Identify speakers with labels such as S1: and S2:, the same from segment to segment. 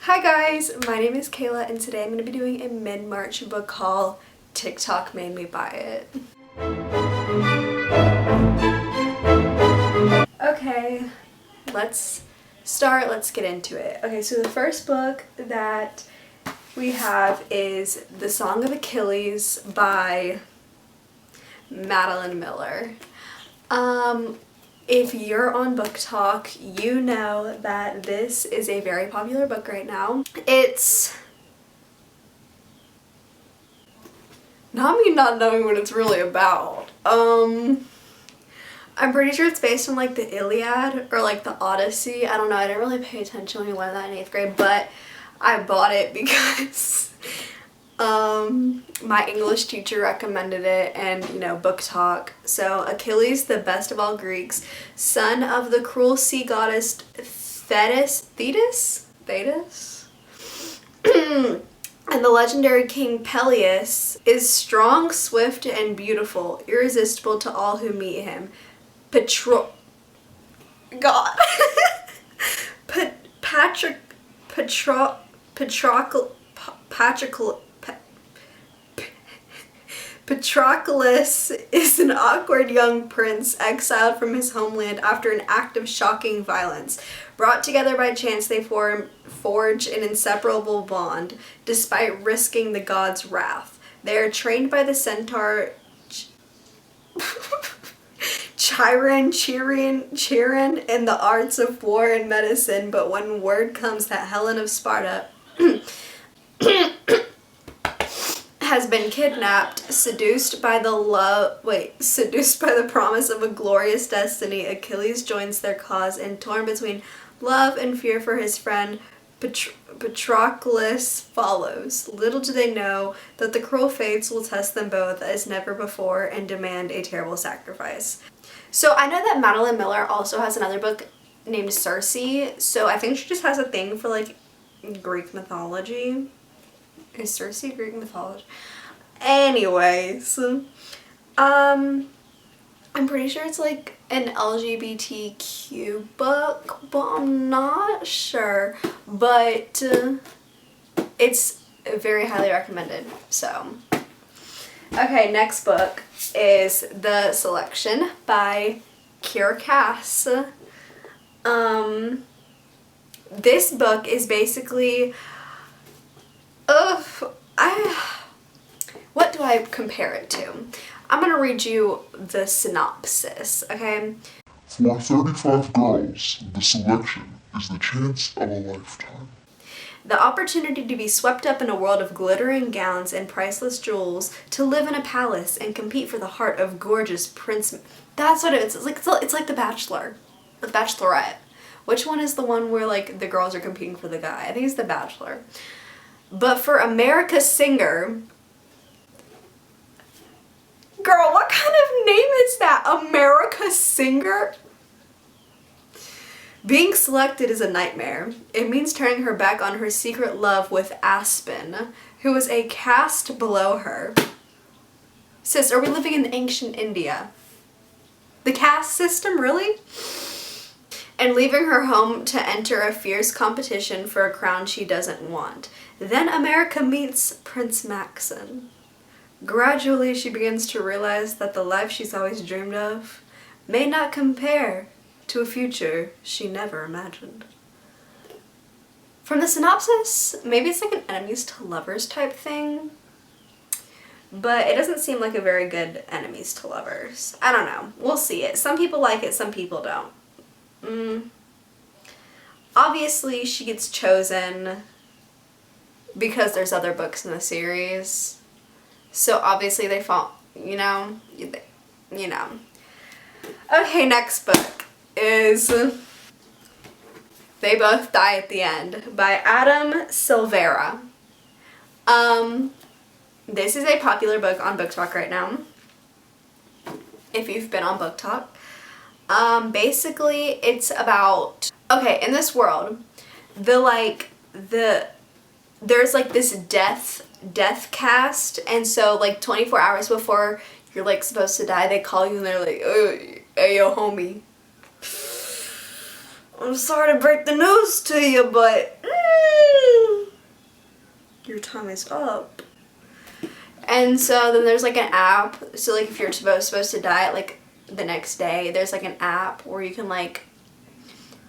S1: Hi guys, my name is Kayla and today I'm going to be doing a mid-March book haul. TikTok made me buy it. Okay, let's get into it. Okay, so the first book that we have is The Song of Achilles by Madeline Miller. If you're on Book Talk, you know that this is a very popular book right now. It's not me not knowing what it's really about. I'm pretty sure it's based on like the Iliad or like the Odyssey. I don't know, I didn't really pay attention when we learned that in 8th grade, but I bought it because my English teacher recommended it and, you know, Book Talk. So Achilles, the best of all Greeks, son of the cruel sea goddess Thetis? And the legendary king Peleus, is strong, swift, and beautiful, irresistible to all who meet him. Patroclus is an awkward young prince exiled from his homeland after an act of shocking violence. Brought together by chance, they forge an inseparable bond, despite risking the god's wrath. They are trained by the centaur Chiron in the arts of war and medicine, but when word comes that Helen of Sparta has been kidnapped, seduced by the promise of a glorious destiny, Achilles joins their cause, and torn between love and fear for his friend, Patroclus follows. Little do they know that the cruel fates will test them both as never before and demand a terrible sacrifice. So I know that Madeline Miller also has another book named Circe, so I think she just has a thing for like Greek mythology. Is Circe Greek mythology? Anyways, I'm pretty sure it's like an LGBTQ book, but I'm not sure. But it's very highly recommended. So, okay, next book is The Selection by Kiera Cass. This book is basically what do I compare it to? I'm gonna read you the synopsis, okay?
S2: For 35 girls, The Selection is the chance of a lifetime.
S1: The opportunity to be swept up in a world of glittering gowns and priceless jewels, to live in a palace and compete for the heart of gorgeous prince. That's what it is. It's like The Bachelor, The Bachelorette. Which one is the one where like the girls are competing for the guy? I think it's The Bachelor. But for America's Singer, girl, what kind of name is that? America's Singer? Being selected is a nightmare. It means turning her back on her secret love with Aspen, who is a caste below her. Sis, are we living in ancient India? The caste system, really? And leaving her home to enter a fierce competition for a crown she doesn't want. Then America meets Prince Maxon. Gradually, she begins to realize that the life she's always dreamed of may not compare to a future she never imagined. From the synopsis, maybe it's like an enemies to lovers type thing, but it doesn't seem like a very good enemies to lovers. I don't know. We'll see it. Some people like it, some people don't. Obviously, she gets chosen because there's other books in the series. So obviously they fall, you know. Okay, next book is They Both Die at the End by Adam Silvera. This is a popular book on Book Talk right now, if you've been on Book Talk. Basically it's about, okay, in this world, there's like this death cast, and so like 24 hours before you're like supposed to die, they call you and they're like, hey yo homie, I'm sorry to break the news to you, but time is up. And so then there's like an app, so like if you're supposed to die like the next day, there's like an app where you can like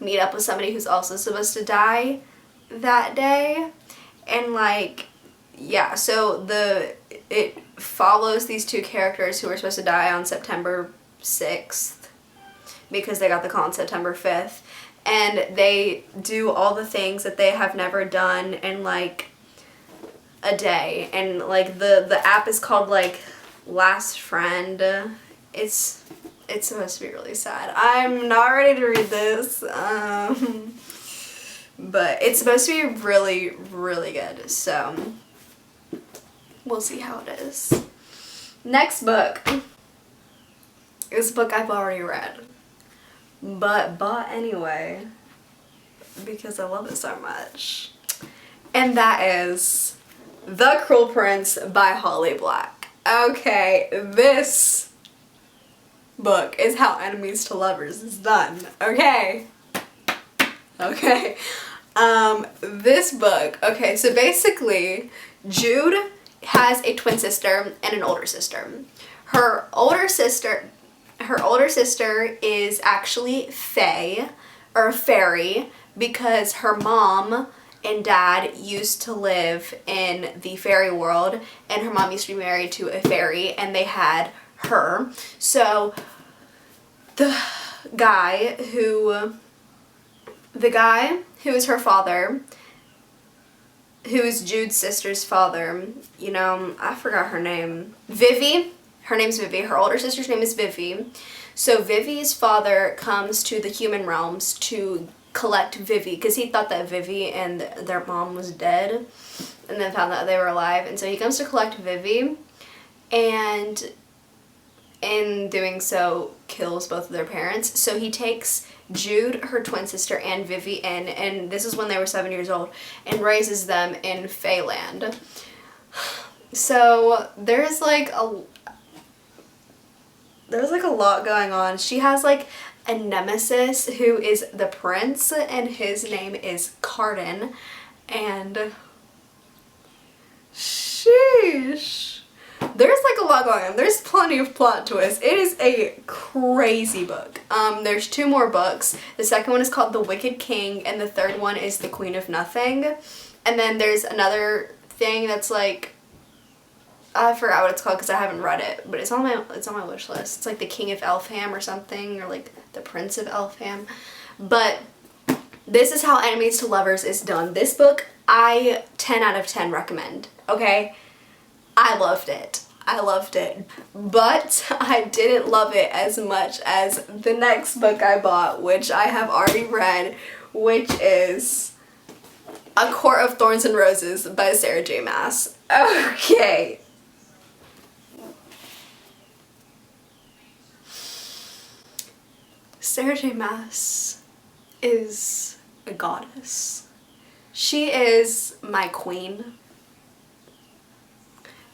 S1: meet up with somebody who's also supposed to die that day. And like, yeah, so it follows these two characters who are supposed to die on September 6th because they got the call on September 5th, and they do all the things that they have never done in like a day. And like the app is called like Last Friend. It's supposed to be really sad. I'm not ready to read this, but it's supposed to be really, really good, so we'll see how it is. Next book is a book I've already read, but bought anyway because I love it so much, and that is The Cruel Prince by Holly Black. Okay, this book is how enemies to lovers is done. Okay. This book, okay, so basically Jude has a twin sister and an older sister. Her older sister is actually fae or fairy because her mom and dad used to live in the fairy world, and her mom used to be married to a fairy, and they had her. So the guy who is her father, who is Jude's sister's father, you know, I forgot her name. Vivi. Her name's Vivi. Her older sister's name is Vivi. So Vivi's father comes to the human realms to collect Vivi because he thought that Vivi and their mom was dead, and then found out they were alive. And so he comes to collect Vivi, and in doing so kills both of their parents. So he takes Jude, her twin sister, and Vivi in, and this is when they were 7 years old, and raises them in Feyland. So there's like a lot going on. She has like a nemesis who is the prince, and his name is Carden, and sheesh. There's like a lot going on. There's plenty of plot twists. It is a crazy book. There's 2 more books. The second one is called The Wicked King, and the third one is The Queen of Nothing. And then there's another thing that's like, I forgot what it's called because I haven't read it, but it's on my wish list. It's like The King of Elfham or something, or like The Prince of Elfham. But this is how Enemies to Lovers is done. This book, I 10 out of 10 recommend. Okay? I loved it. But I didn't love it as much as the next book I bought, which I have already read, which is A Court of Thorns and Roses by Sarah J. Maas. Okay. Sarah J. Maas is a goddess. She is my queen.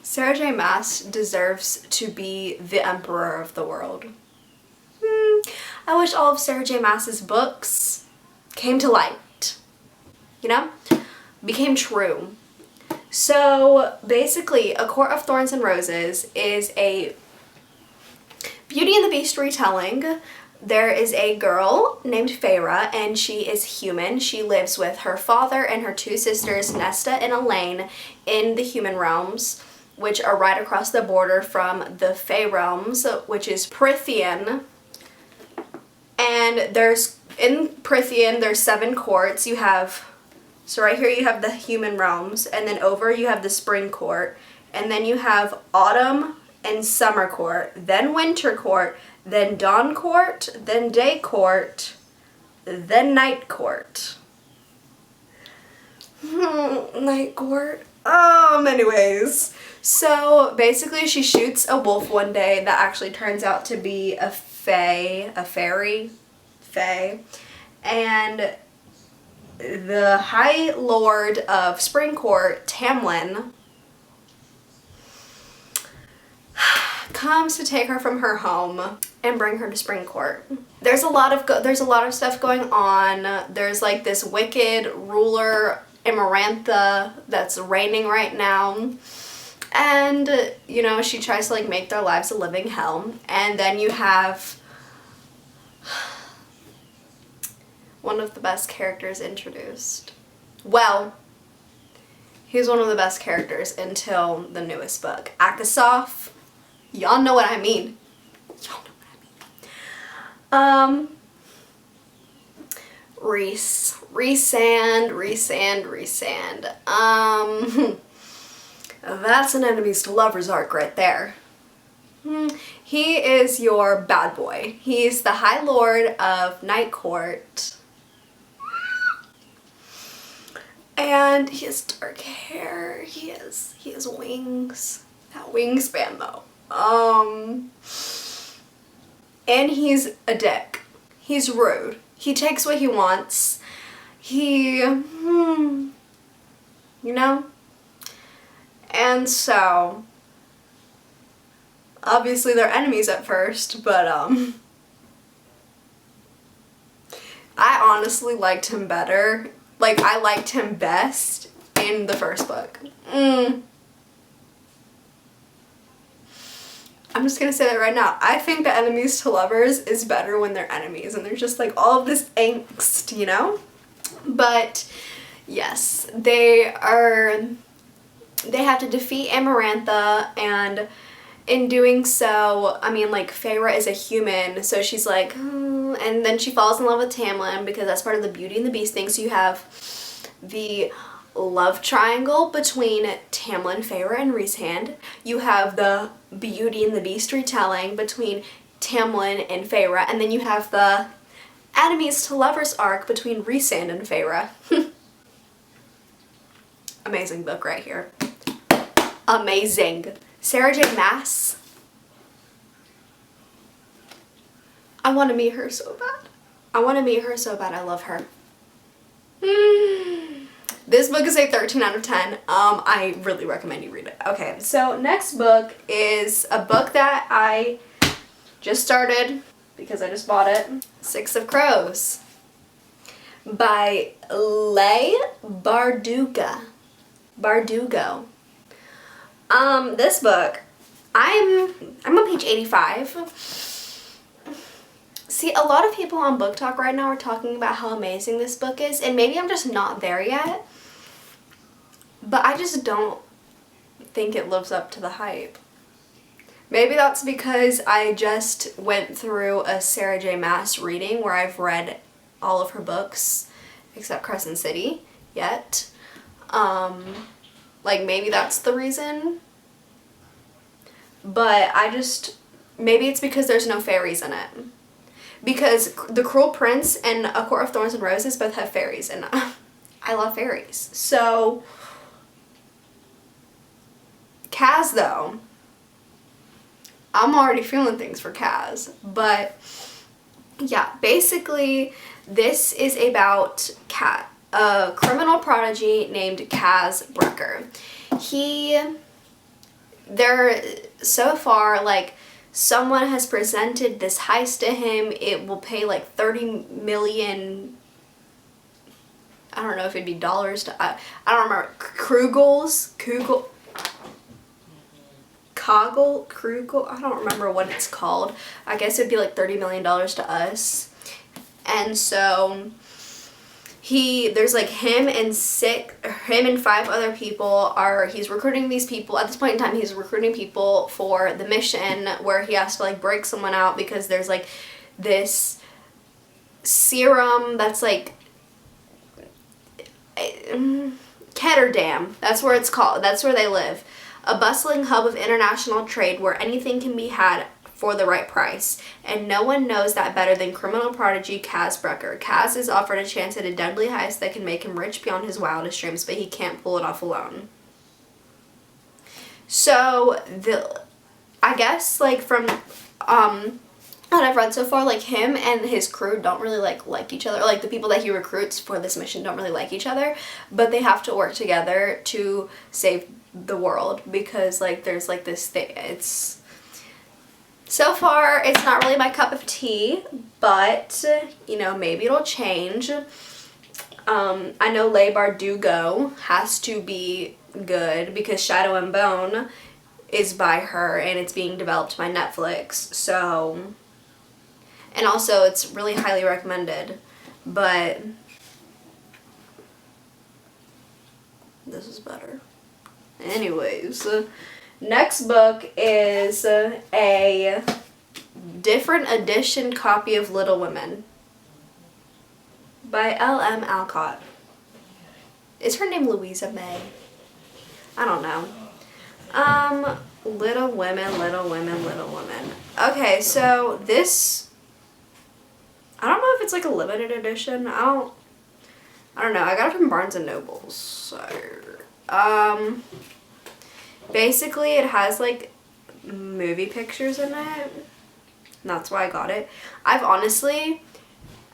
S1: Sarah J. Maas deserves to be the emperor of the world. I wish all of Sarah J. Maas's books came to light, you know, became true. So basically, A Court of Thorns and Roses is a Beauty and the Beast retelling. There is a girl named Feyre, and she is human. She lives with her father and her 2 sisters, Nesta and Elaine, in the human realms, which are right across the border from the Fey realms, which is Prythian. And in Prythian, there's 7 courts. You have, so right here you have the human realms, and then over you have the spring court, and then you have autumn and summer court, then winter court, then dawn court, then day court, then night court. Night court. Anyways. So basically she shoots a wolf one day that actually turns out to be a fairy, and the High Lord of Spring Court, Tamlin, comes to take her from her home and bring her to Spring Court. There's a lot of stuff going on. There's like this wicked ruler Amarantha that's reigning right now. And, you know, she tries to like make their lives a living hell. And then you have one of the best characters introduced. Well, he's one of the best characters until the newest book. Akasoff. Y'all know what I mean. Y'all know what I mean. Rhysand. That's an enemies to lovers arc right there. He is your bad boy. He's the High Lord of Night Court. And he has dark hair. He has wings. That wingspan though. And he's a dick. He's rude. He takes what he wants. You know? And so, obviously they're enemies at first, but I honestly liked him better. Like, I liked him best in the first book. I'm just gonna say that right now. I think the enemies to lovers is better when they're enemies and there's just like all of this angst, you know? But yes, they have to defeat Amarantha, and in doing so, I mean, like, Feyre is a human, so she's like, and then she falls in love with Tamlin because that's part of the Beauty and the Beast thing. So you have the love triangle between Tamlin, Feyre, and Rhysand. You have the Beauty and the Beast retelling between Tamlin and Feyre, and then you have the enemies to lovers arc between Rhysand and Feyre. Amazing book right here. Amazing. Sarah J. Maas. I want to meet her so bad. I love her. This book is a 13 out of 10. I really recommend you read it. Okay, so next book is a book that I just started because I just bought it. Six of Crows by Leigh Bardugo. This book, I'm on page 85. See, a lot of people on Book Talk right now are talking about how amazing this book is, and maybe I'm just not there yet, but I just don't think it lives up to the hype. Maybe that's because I just went through a Sarah J. Maas reading where I've read all of her books except Crescent City yet. Like, maybe that's the reason. But maybe it's because there's no fairies in it. Because The Cruel Prince and A Court of Thorns and Roses both have fairies, and I love fairies. So, Kaz though, I'm already feeling things for Kaz. But, yeah, basically, this is about a criminal prodigy named Kaz Brecker. So far, like, someone has presented this heist to him. It will pay like 30 million, I don't know if it'd be dollars to, I don't remember, Krugels, I don't remember what it's called. I guess it'd be like $30 million to us. And so there's like him and 5 other people he's recruiting these people. At this point in time, he's recruiting people for the mission where he has to like break someone out because there's like this serum that's like Ketterdam. That's where it's called. That's where they live. A bustling hub of international trade where anything can be had for the right price, and no one knows that better than criminal prodigy Kaz Brecker. Kaz is offered a chance at a deadly heist that can make him rich beyond his wildest dreams, but he can't pull it off alone. So, I guess, like, from what I've read so far, like, him and his crew don't really, like each other. Like, the people that he recruits for this mission don't really like each other, but they have to work together to save the world because, like, there's, like, this thing. So far, it's not really my cup of tea, but, you know, maybe it'll change. I know Le Bardugo has to be good because Shadow and Bone is by her and it's being developed by Netflix. So, and also it's really highly recommended. But this is better. Anyways, next book is a different edition copy of Little Women by L.M. Alcott. Is her name Louisa May? I don't know. Little Women, Little Women, Little Women. Okay, so this, I don't know if it's like a limited edition. I don't know. I got it from Barnes and Noble. So, basically it has like movie pictures in it. And that's why I got it. I've honestly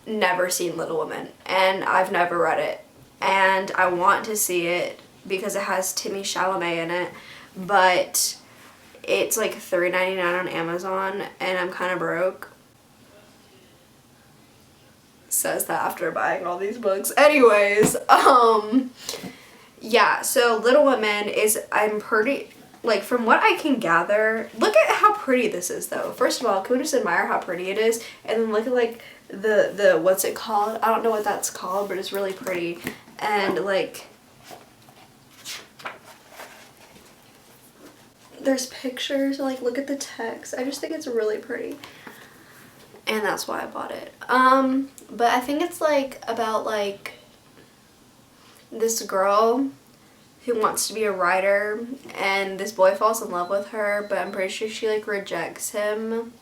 S1: never seen Little Women and I've never read it. And I want to see it because it has Timothée Chalamet in it, but it's like $3.99 on Amazon and I'm kind of broke. Says that after buying all these books. Anyways, yeah, so Little Women is, I'm pretty, like from what I can gather, look at how pretty this is though. First of all, can we just admire how pretty it is? And then look at like the what's it called? I don't know what that's called, but it's really pretty. And like there's pictures, like look at the text. I just think it's really pretty. And that's why I bought it. But I think it's like about like this girl who wants to be a writer and this boy falls in love with her, but I'm pretty sure she like rejects him.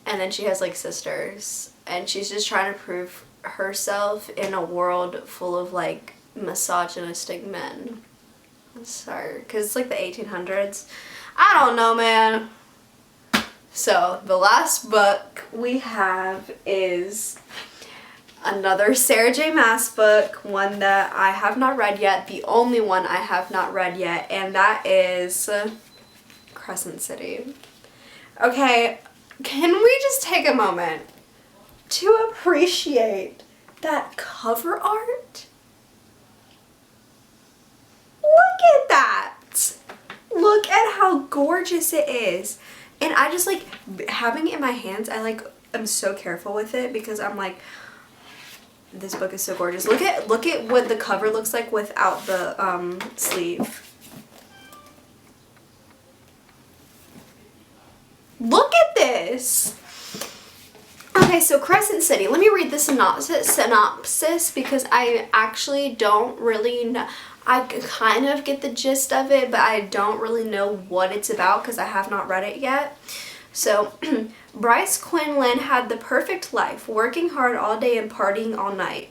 S1: And then she has like sisters and she's just trying to prove herself in a world full of like misogynistic men. Sorry, because it's like the 1800s. I don't know, man. So the last book we have is another Sarah J. Maas book, one that I have not read yet, the only one I have not read yet, and that is Crescent City. Okay, can we just take a moment to appreciate that cover art? Look at that! Look at how gorgeous it is. And I just like having it in my hands, I like am so careful with it because I'm like, this book is so gorgeous. Look at what the cover looks like without the sleeve. Look at this. Okay, so Crescent City. Let me read the synopsis because I actually don't really know. I kind of get the gist of it, but I don't really know what it's about because I have not read it yet. So, Bryce Quinlan had the perfect life, working hard all day and partying all night.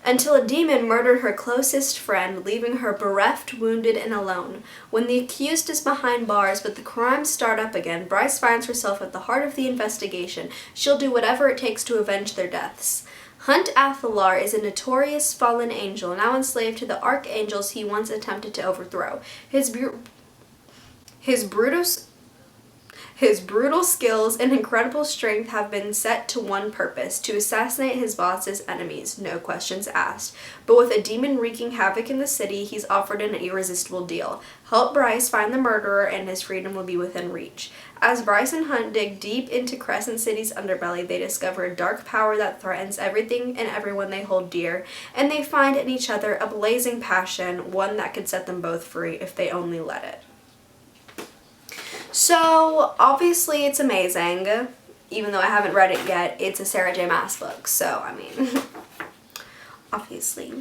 S1: Until a demon murdered her closest friend, leaving her bereft, wounded, and alone. When the accused is behind bars, but the crimes start up again, Bryce finds herself at the heart of the investigation. She'll do whatever it takes to avenge their deaths. Hunt Athalar is a notorious fallen angel, now enslaved to the archangels he once attempted to overthrow. His brutal skills and incredible strength have been set to one purpose, to assassinate his boss's enemies, no questions asked. But with a demon wreaking havoc in the city, he's offered an irresistible deal. Help Bryce find the murderer and his freedom will be within reach. As Bryce and Hunt dig deep into Crescent City's underbelly, they discover a dark power that threatens everything and everyone they hold dear, and they find in each other a blazing passion, one that could set them both free if they only let it. So, obviously it's amazing. Even though I haven't read it yet, it's a Sarah J. Maas book, so, I mean, obviously.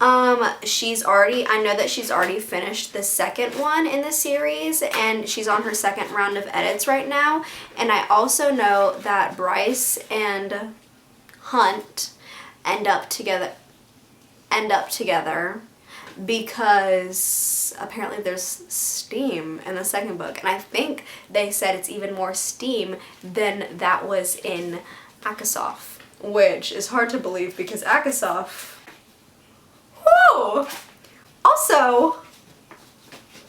S1: I know that she's already finished the second one in the series, and she's on her second round of edits right now, and I also know that Bryce and Hunt end up together because apparently there's steam in the second book, and I think they said it's even more steam than that was in Akasov, which is hard to believe because Akasov, whoa! Also,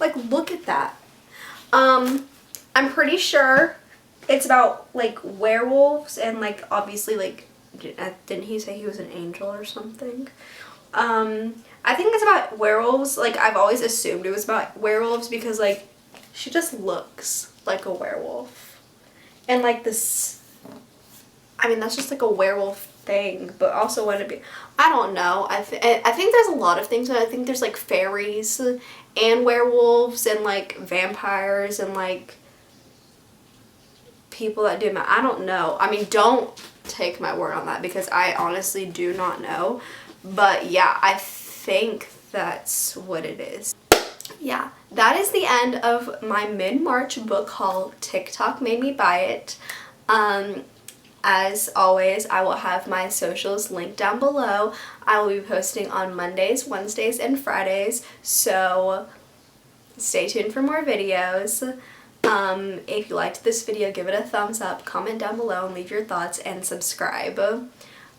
S1: like, look at that. I'm pretty sure it's about like werewolves and like obviously like Didn't he say he was an angel or something? I think it's about werewolves. Like, I've always assumed it was about werewolves because, like, she just looks like a werewolf. And, like, this, I mean, that's just, like, a werewolf thing, but also wouldn't it be, I don't know. I think there's a lot of things. I think there's, like, fairies and werewolves and, like, vampires and, like, people that do I don't know. I mean, don't take my word on that because I honestly do not know. But yeah, I think that's what it is. Yeah, that is the end of my mid-March book haul. TikTok made me buy it. As always, I will have my socials linked down below. I will be posting on Mondays, Wednesdays, and Fridays, so stay tuned for more videos. If you liked this video, give it a thumbs up, comment down below, and leave your thoughts, and subscribe.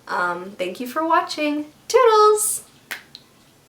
S1: Thank you for watching. Toodles!